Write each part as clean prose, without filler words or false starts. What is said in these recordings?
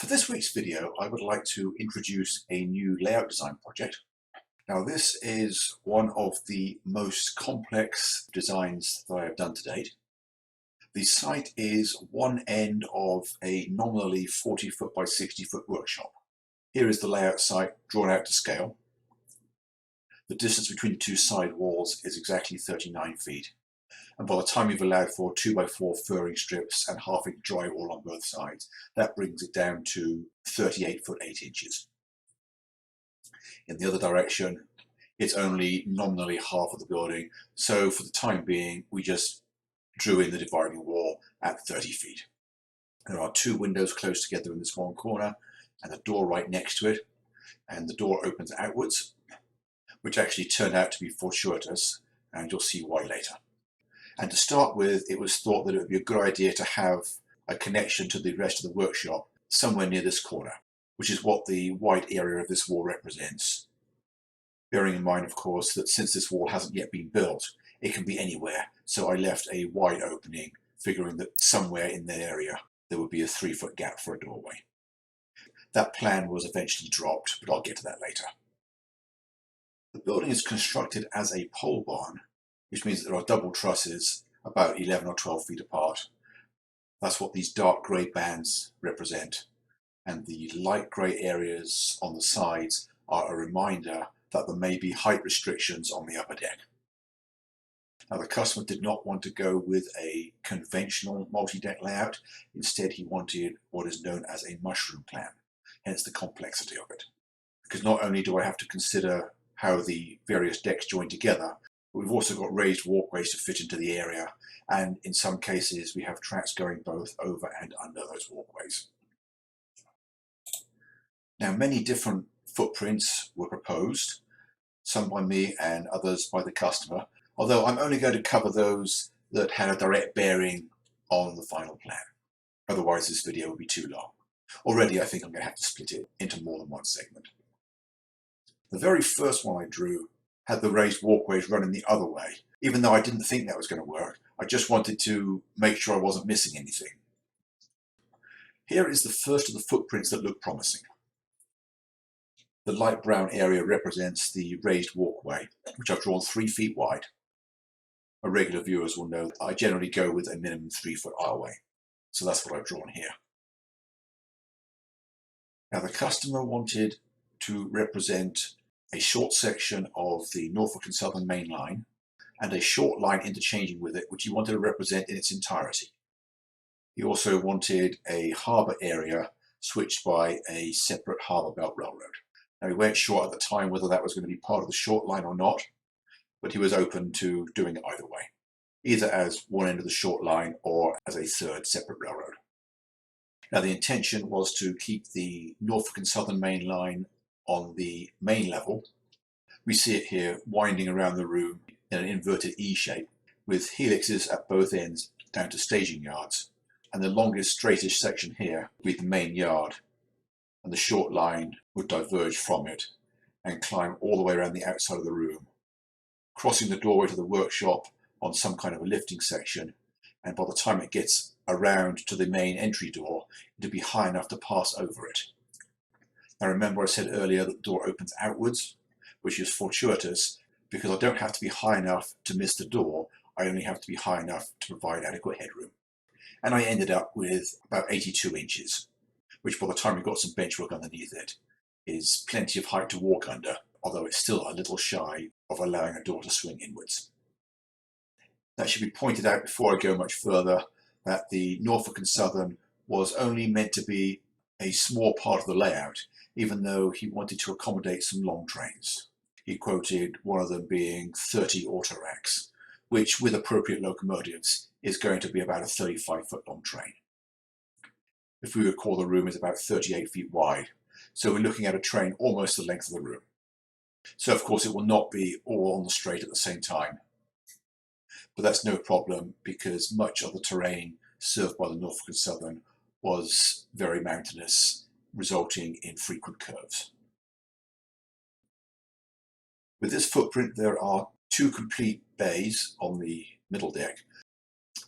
For this week's video, I would like to introduce a new layout design project. Now, this is one of the most complex designs that I have done to date. The site is one end of a nominally 40-foot by 60-foot workshop. Here is the layout site drawn out to scale. The distance between the two side walls is exactly 39 feet. And by the time you've allowed for 2x4 furring strips and half-inch drywall on both sides, that brings it down to 38 foot 8 inches. In the other direction, it's only nominally half of the building, so for the time being, we just drew in the dividing wall at 30 feet. There are two windows close together in this one corner, and a door right next to it, and the door opens outwards, which actually turned out to be fortuitous, and you'll see why later. And to start with, it was thought that it would be a good idea to have a connection to the rest of the workshop somewhere near this corner, which is what the white area of this wall represents. Bearing in mind, of course, that since this wall hasn't yet been built, it can be anywhere, so I left a wide opening, figuring that somewhere in that area there would be a 3-foot gap for a doorway. That plan was eventually dropped, but I'll get to that later. The building is constructed as a pole barn, which means that there are double trusses about 11 or 12 feet apart. That's what these dark grey bands represent, and the light grey areas on the sides are a reminder that there may be height restrictions on the upper deck. Now, the customer did not want to go with a conventional multi-deck layout. Instead, he wanted what is known as a mushroom plan, hence the complexity of it. Because not only do I have to consider how the various decks join together, we've also got raised walkways to fit into the area, and in some cases we have tracks going both over and under those walkways. Now, many different footprints were proposed, some by me and others by the customer, although I'm only going to cover those that had a direct bearing on the final plan. Otherwise this video will be too long. Already I think I'm going to have to split it into more than one segment. The very first one I drew had the raised walkways running the other way. Even though I didn't think that was going to work, I just wanted to make sure I wasn't missing anything. Here is the first of the footprints that look promising. The light brown area represents the raised walkway, which I've drawn 3 feet wide. My regular viewers will know that I generally go with a minimum 3-foot aisleway, so that's what I've drawn here. Now, the customer wanted to represent a short section of the Norfolk and Southern Main Line and a short line interchanging with it, which he wanted to represent in its entirety. He also wanted a harbour area switched by a separate harbour belt railroad. Now, we weren't sure at the time whether that was going to be part of the short line or not, but he was open to doing it either way, either as one end of the short line or as a third separate railroad. Now, the intention was to keep the Norfolk and Southern Main Line on the main level. We see it here winding around the room in an inverted E shape with helixes at both ends down to staging yards, and the longest straightest section here would be the main yard, and the short line would diverge from it and climb all the way around the outside of the room, crossing the doorway to the workshop on some kind of a lifting section, and by the time it gets around to the main entry door, it'd be high enough to pass over it. Now, remember I said earlier that the door opens outwards, which is fortuitous because I don't have to be high enough to miss the door, I only have to be high enough to provide adequate headroom. And I ended up with about 82 inches, which by the time we've got some benchwork underneath it is plenty of height to walk under, although it's still a little shy of allowing a door to swing inwards. That should be pointed out before I go much further that the Norfolk and Southern was only meant to be a small part of the layout, even though he wanted to accommodate some long trains. He quoted one of them being 30 autoracks, which with appropriate locomotives is going to be about a 35-foot long train. If we recall, the room is about 38 feet wide, so we're looking at a train almost the length of the room. So of course it will not be all on the straight at the same time, but that's no problem because much of the terrain served by the Norfolk and Southern was very mountainous, resulting in frequent curves. With this footprint, there are 2 complete bays on the middle deck,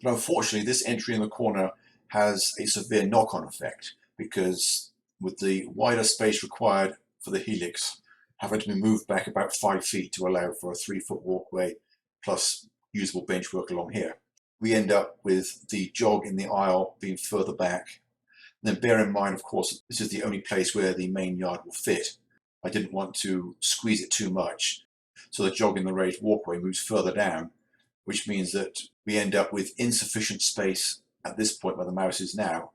but unfortunately this entry in the corner has a severe knock-on effect because with the wider space required for the helix having to be moved back about 5 feet to allow for a 3-foot walkway plus usable bench work along here. We end up with the jog in the aisle being further back. And then bear in mind, of course, this is the only place where the main yard will fit. I didn't want to squeeze it too much, so the jog in the raised walkway moves further down, which means that we end up with insufficient space at this point where the mouse is now.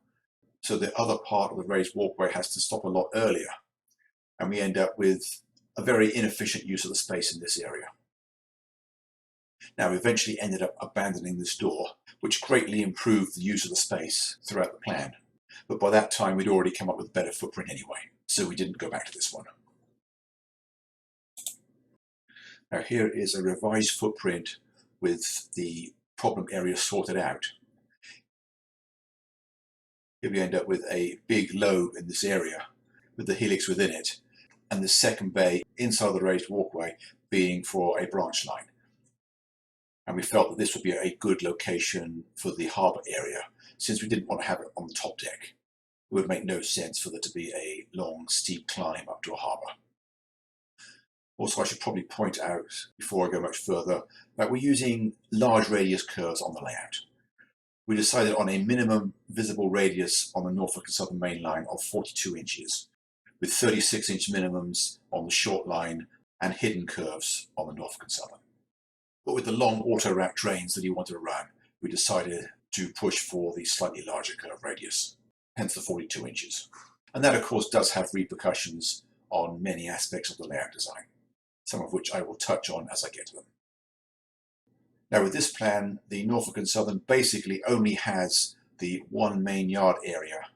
So the other part of the raised walkway has to stop a lot earlier, and we end up with a very inefficient use of the space in this area. Now, we eventually ended up abandoning this door, which greatly improved the use of the space throughout the plan. But by that time, we'd already come up with a better footprint anyway, so we didn't go back to this one. Now, here is a revised footprint with the problem area sorted out. Here we end up with a big lobe in this area with the helix within it, and the second bay inside the raised walkway being for a branch line. And we felt that this would be a good location for the harbour area, since we didn't want to have it on the top deck. It would make no sense for there to be a long, steep climb up to a harbour. Also, I should probably point out, before I go much further, that we're using large radius curves on the layout. We decided on a minimum visible radius on the Norfolk and Southern Main Line of 42 inches, with 36-inch minimums on the short line and hidden curves on the Norfolk and Southern. But with the long auto-rack trains that he wanted to run, we decided to push for the slightly larger curve radius, hence the 42 inches. And that, of course, does have repercussions on many aspects of the layout design, some of which I will touch on as I get to them. Now, with this plan, the Norfolk and Southern basically only has the one main yard area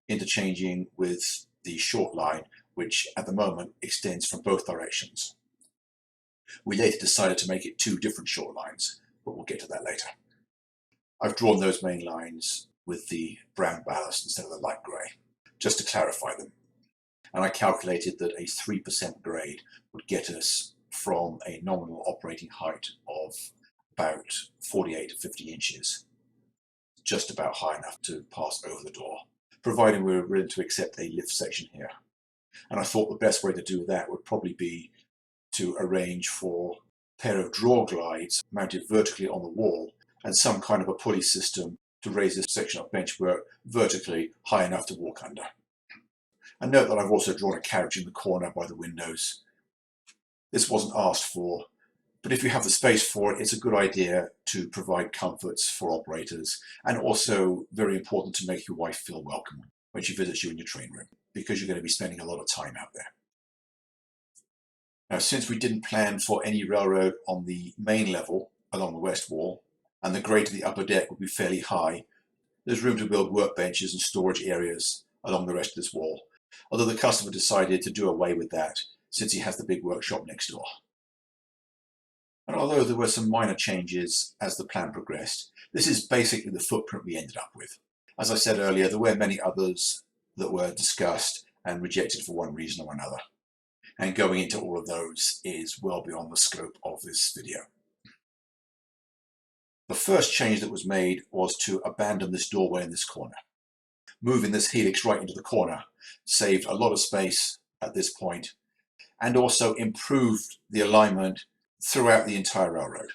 interchanging with the short line, which at the moment extends from both directions. We later decided to make it 2 different short lines, but we'll get to that later. I've drawn those main lines with the brown ballast instead of the light grey, just to clarify them. And I calculated that a 3% grade would get us from a nominal operating height of about 48 to 50 inches, just about high enough to pass over the door, providing we were willing to accept a lift section here. And I thought the best way to do that would probably be to arrange for a pair of draw glides mounted vertically on the wall and some kind of a pulley system to raise this section of benchwork vertically high enough to walk under. And note that I've also drawn a couch in the corner by the windows. This wasn't asked for, but if you have the space for it, it's a good idea to provide comforts for operators, and also very important to make your wife feel welcome when she visits you in your train room, because you're going to be spending a lot of time out there. Now, since we didn't plan for any railroad on the main level along the west wall, and the grade to the upper deck would be fairly high, there's room to build workbenches and storage areas along the rest of this wall, although the customer decided to do away with that since he has the big workshop next door. And although there were some minor changes as the plan progressed, this is basically the footprint we ended up with. As I said earlier, there were many others that were discussed and rejected for one reason or another. And going into all of those is well beyond the scope of this video. The first change that was made was to abandon this doorway in this corner. Moving this helix right into the corner saved a lot of space at this point, and also improved the alignment throughout the entire railroad.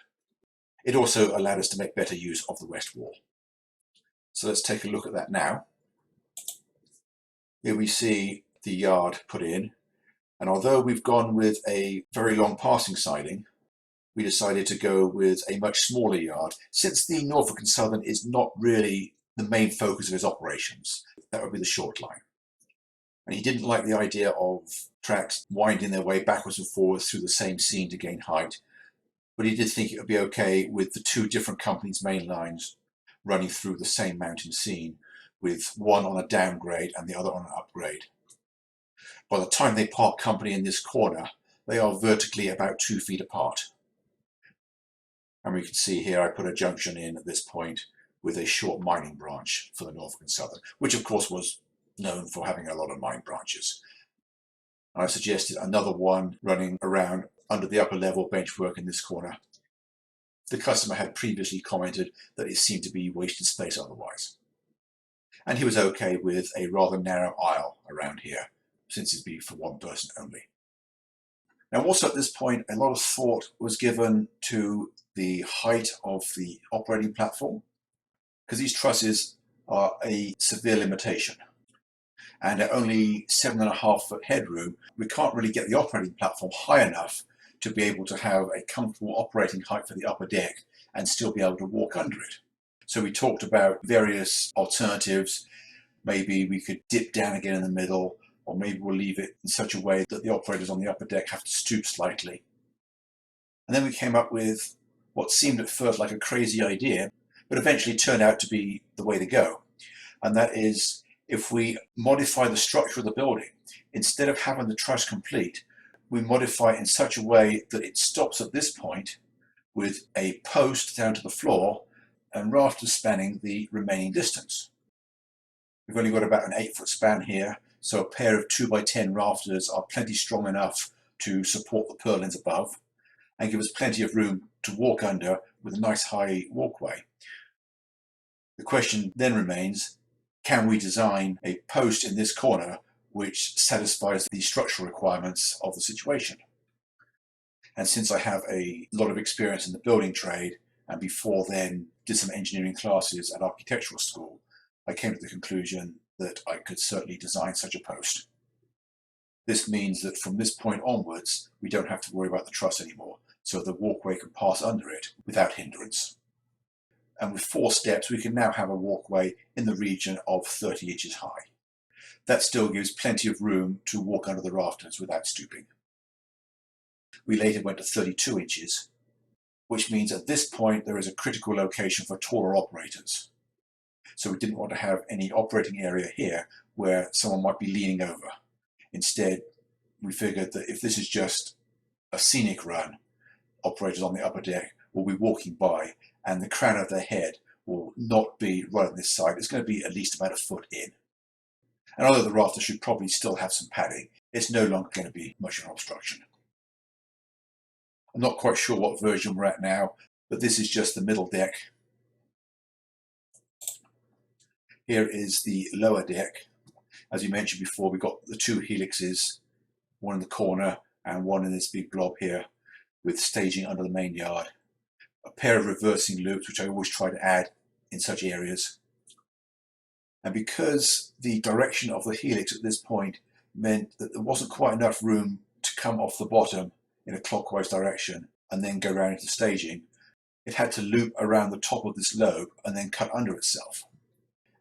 It also allowed us to make better use of the west wall. So let's take a look at that now. Here we see the yard put in, and although we've gone with a very long passing siding, we decided to go with a much smaller yard, since the Norfolk and Southern is not really the main focus of his operations. That would be the short line. And he didn't like the idea of tracks winding their way backwards and forwards through the same scene to gain height, but he did think it would be okay with the 2 different companies' main lines running through the same mountain scene, with one on a downgrade and the other on an upgrade. By the time they part company in this corner, they are vertically about 2 feet apart. And we can see here I put a junction in at this point with a short mining branch for the Norfolk and Southern, which of course was known for having a lot of mine branches. And I suggested another one running around under the upper level benchwork in this corner. The customer had previously commented that it seemed to be wasted space otherwise. And he was okay with a rather narrow aisle around here, since it'd be for one person only. Now also at this point, a lot of thought was given to the height of the operating platform, because these trusses are a severe limitation. And at only 7.5 foot headroom, we can't really get the operating platform high enough to be able to have a comfortable operating height for the upper deck and still be able to walk under it. So we talked about various alternatives. Maybe we could dip down again in the middle, or maybe we'll leave it in such a way that the operators on the upper deck have to stoop slightly. And then we came up with what seemed at first like a crazy idea, but eventually turned out to be the way to go. And that is, if we modify the structure of the building, instead of having the truss complete, we modify it in such a way that it stops at this point with a post down to the floor and rafters spanning the remaining distance. We've only got about an 8-foot span here, so a pair of 2x10 rafters are plenty strong enough to support the purlins above and give us plenty of room to walk under with a nice high walkway. The question then remains, can we design a post in this corner which satisfies the structural requirements of the situation? And since I have a lot of experience in the building trade, and before then did some engineering classes at architectural school, I came to the conclusion that I could certainly design such a post. This means that from this point onwards, we don't have to worry about the truss anymore, so the walkway can pass under it without hindrance. And with 4 steps, we can now have a walkway in the region of 30 inches high. That still gives plenty of room to walk under the rafters without stooping. We later went to 32 inches, which means at this point there is a critical location for taller operators. So we didn't want to have any operating area here where someone might be leaning over. Instead, we figured that if this is just a scenic run, operators on the upper deck will be walking by and the crown of their head will not be right on this side. It's going to be at least about a foot in. And although the rafter should probably still have some padding, it's no longer going to be much of an obstruction. I'm not quite sure what version we're at now, but this is just the middle deck. Here is the lower deck. As we mentioned before, we've got the 2 helixes, one in the corner and one in this big blob here, with staging under the main yard. A pair of reversing loops, which I always try to add in such areas. And because the direction of the helix at this point meant that there wasn't quite enough room to come off the bottom in a clockwise direction and then go around into staging, it had to loop around the top of this lobe and then cut under itself.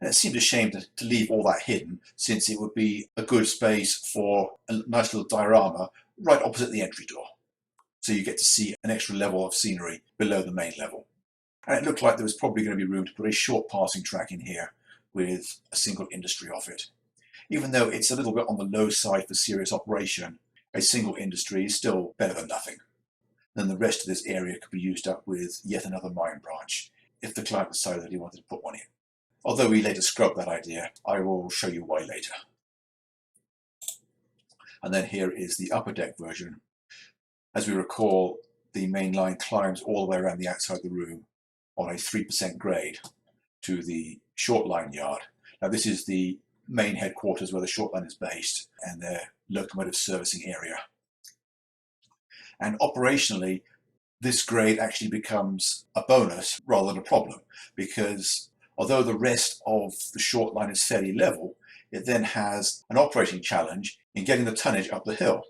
And it seemed a shame to leave all that hidden, since it would be a good space for a nice little diorama right opposite the entry door. So you get to see an extra level of scenery below the main level. And it looked like there was probably going to be room to put a short passing track in here with a single industry off it. Even though it's a little bit on the low side for serious operation, a single industry is still better than nothing. Then the rest of this area could be used up with yet another mine branch, if the client decided that he wanted to put one in. Although we later scrubbed that idea, I will show you why later. And then here is the upper deck version. As we recall, the main line climbs all the way around the outside of the room on a 3% grade to the short line yard. Now this is the main headquarters where the short line is based and their locomotive servicing area. And operationally, this grade actually becomes a bonus rather than a problem, because although the rest of the short line is fairly level, it then has an operating challenge in getting the tonnage up the hill.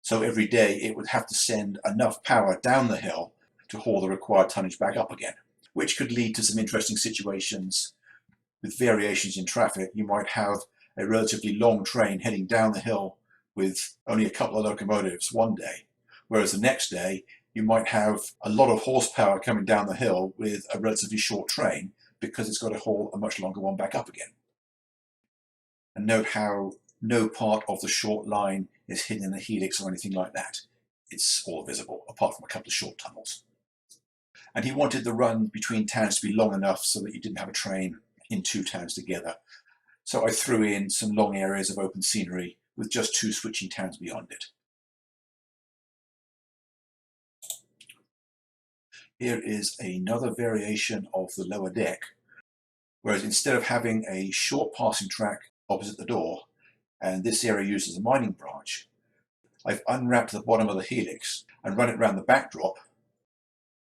So every day it would have to send enough power down the hill to haul the required tonnage back up again, which could lead to some interesting situations with variations in traffic. You might have a relatively long train heading down the hill with only a couple of locomotives one day, whereas the next day you might have a lot of horsepower coming down the hill with a relatively short train, because it's got to haul a much longer one back up again. And note how no part of the short line is hidden in a helix or anything like that. It's all visible, apart from a couple of short tunnels. And he wanted the run between towns to be long enough so that you didn't have a train in 2 towns together. So I threw in some long areas of open scenery with just 2 switching towns beyond it. Here is another variation of the lower deck, Whereas instead of having a short passing track opposite the door, and this area used as a mining branch, I've unwrapped the bottom of the helix and run it around the backdrop.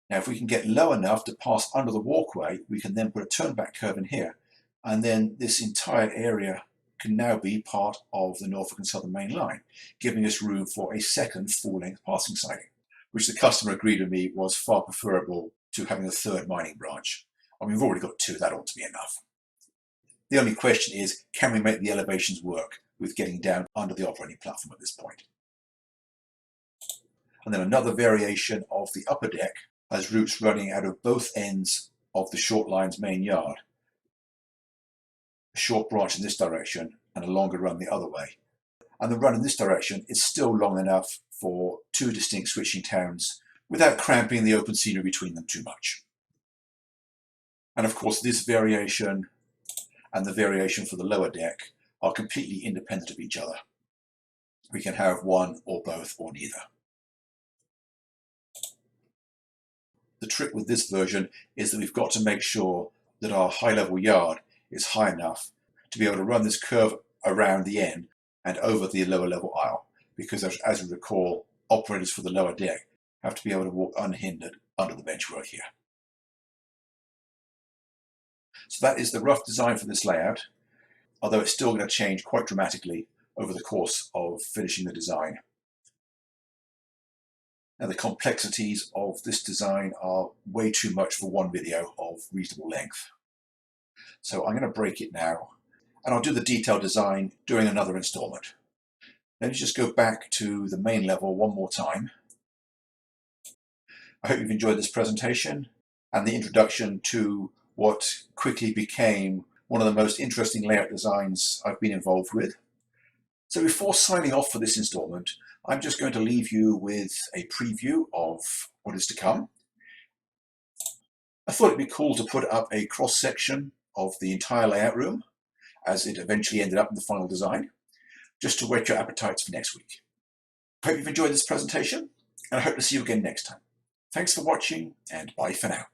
Now if we can get low enough to pass under the walkway, we can then put a turnback curve in here, and then this entire area can now be part of the Norfolk and Southern Main Line, giving us room for a second full-length passing siding, which the customer agreed with me was far preferable to having a third mining branch. I mean, we've already got two, that ought to be enough. The only question is, can we make the elevations work with getting down under the operating platform at this point? And then another variation of the upper deck has routes running out of both ends of the short line's main yard. A short branch in this direction and a longer run the other way. And the run in this direction is still long enough for two distinct switching towns without cramping the open scenery between them too much. And of course, this variation and the variation for the lower deck are completely independent of each other. We can have one or both or neither. The trick with this version is that we've got to make sure that our high-level yard is high enough to be able to run this curve around the end and over the lower level aisle, because as we recall, operators for the lower deck have to be able to walk unhindered under the benchwork here. So that is the rough design for this layout, although it's still going to change quite dramatically over the course of finishing the design. Now the complexities of this design are way too much for one video of reasonable length. So I'm going to break it now, and I'll do the detailed design during another installment. Let me just go back to the main level one more time. I hope you've enjoyed this presentation and the introduction to what quickly became one of the most interesting layout designs I've been involved with. So before signing off for this installment, I'm just going to leave you with a preview of what is to come. I thought it'd be cool to put up a cross-section of the entire layout room, as it eventually ended up in the final design, just to whet your appetites for next week. I hope you've enjoyed this presentation, and I hope to see you again next time. Thanks for watching, and bye for now.